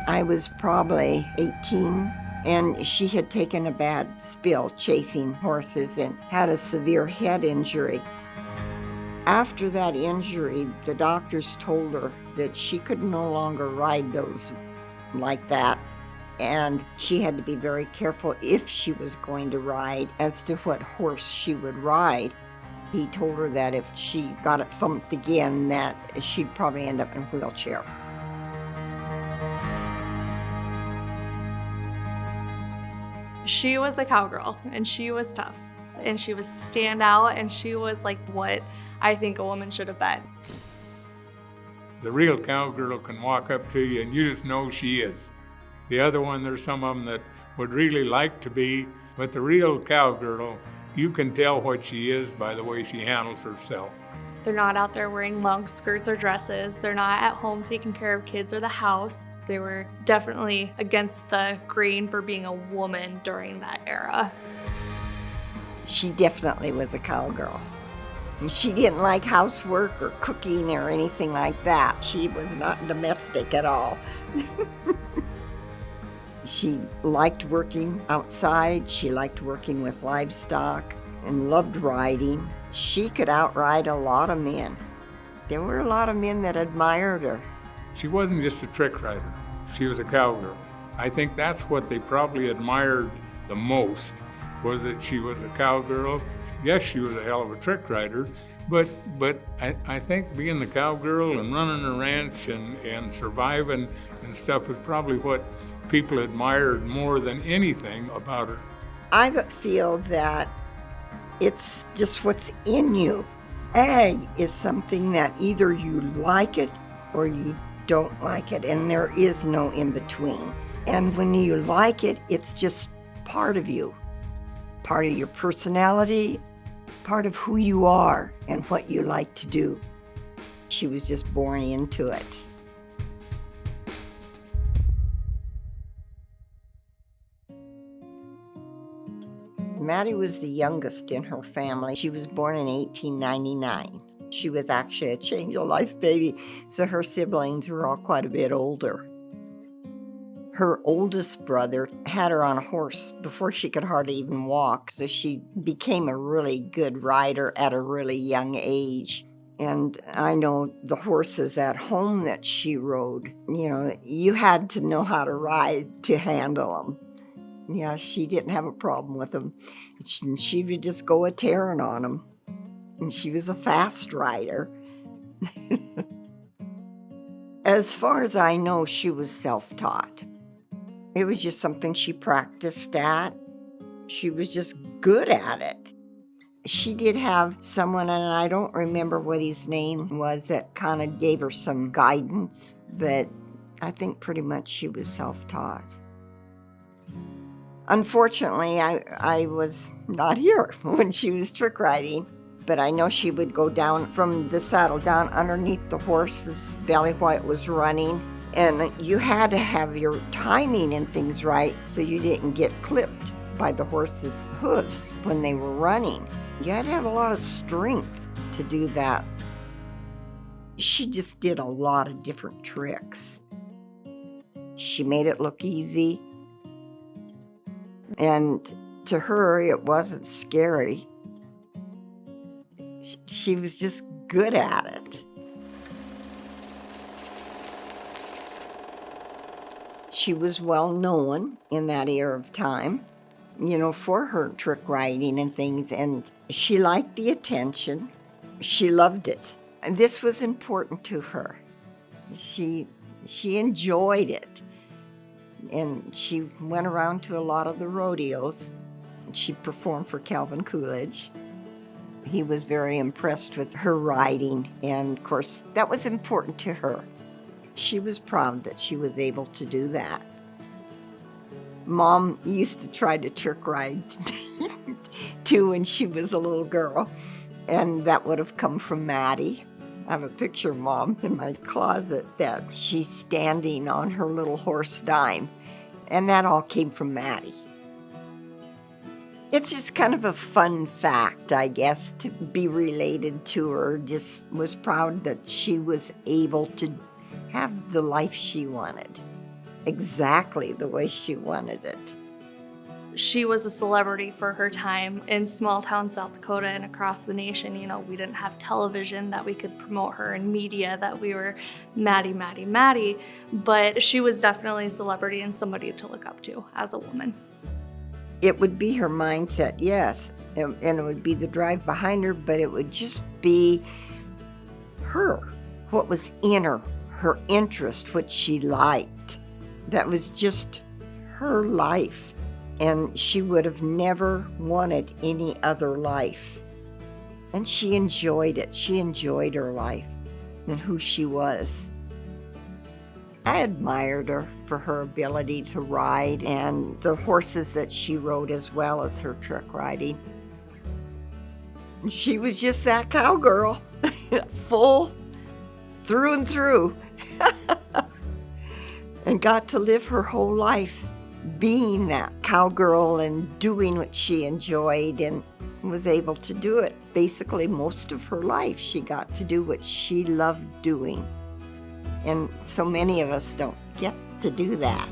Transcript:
I was probably 18, and she had taken a bad spill chasing horses and had a severe head injury. After that injury, the doctors told her that she could no longer ride those like that, and she had to be very careful if she was going to ride as to what horse she would ride. He told her that if she got it thumped again, that she'd probably end up in a wheelchair. She was a cowgirl, and she was tough, and she was stand out, and she was like what I think a woman should have been. The real cowgirl can walk up to you and you just know she is. The other one, there's some of them that would really like to be, but the real cowgirl, you can tell what she is by the way she handles herself. They're not out there wearing long skirts or dresses. They're not at home taking care of kids or the house. They were definitely against the grain for being a woman during that era. She definitely was a cowgirl. She didn't like housework or cooking or anything like that. She was not domestic at all. She liked working outside. She liked working with livestock and loved riding. She could outride a lot of men. There were a lot of men that admired her. She wasn't just a trick rider. She was a cowgirl. I think that's what they probably admired the most, was that she was a cowgirl. Yes, she was a hell of a trick rider, but I think being the cowgirl and running a ranch and surviving and stuff is probably what people admired more than anything about her. I feel that it's just what's in you. Ag is something that either you like it or you don't like it, and there is no in between. And when you like it, it's just part of you, part of your personality, part of who you are and what you like to do. She was just born into it. Maddie was the youngest in her family. She was born in 1899. She was actually a change-of-life baby, so her siblings were all quite a bit older. Her oldest brother had her on a horse before she could hardly even walk, so she became a really good rider at a really young age. And I know the horses at home that she rode, you had to know how to ride to handle them. Yeah, she didn't have a problem with them. She would just go a-tearing on them. And she was a fast rider. As far as I know, she was self-taught. It was just something she practiced at. She was just good at it. She did have someone, and I don't remember what his name was, that kind of gave her some guidance, but I think pretty much she was self-taught. Unfortunately, I was not here when she was trick riding, but I know she would go down from the saddle down underneath the horse's belly while it was running, and you had to have your timing and things right so you didn't get clipped by the horse's hooves when they were running. You had to have a lot of strength to do that. She just did a lot of different tricks. She made it look easy. And to her, it wasn't scary. She was just good at it. She was well known in that era of time, for her trick riding and things, and she liked the attention. She loved it. And this was important to her. She enjoyed it. And she went around to a lot of the rodeos. She performed for Calvin Coolidge. He was very impressed with her riding, and of course, that was important to her. She was proud that she was able to do that. Mom used to try to trick ride too when she was a little girl, and that would have come from Maddie. I have a picture of Mom in my closet that she's standing on her little horse Dime, and that all came from Maddie. It's just kind of a fun fact, I guess, to be related to her. Just was proud that she was able to have the life she wanted. exactly the way she wanted it. She was a celebrity for her time in small town South Dakota and across the nation. You know, we didn't have television that we could promote her in media, that we were Maddie, Maddie, Maddie. But she was definitely a celebrity and somebody to look up to as a woman. It would be her mindset, yes, and it would be the drive behind her, but it would just be her, what was in her, her interest, what she liked. That was just her life. And she would have never wanted any other life. And she enjoyed it. She enjoyed her life and who she was. I admired her for her ability to ride and the horses that she rode as well as her trick riding. She was just that cowgirl, full through and through, and got to live her whole life being that cowgirl and doing what she enjoyed and was able to do it. Basically, most of her life, she got to do what she loved doing. And so many of us don't get to do that.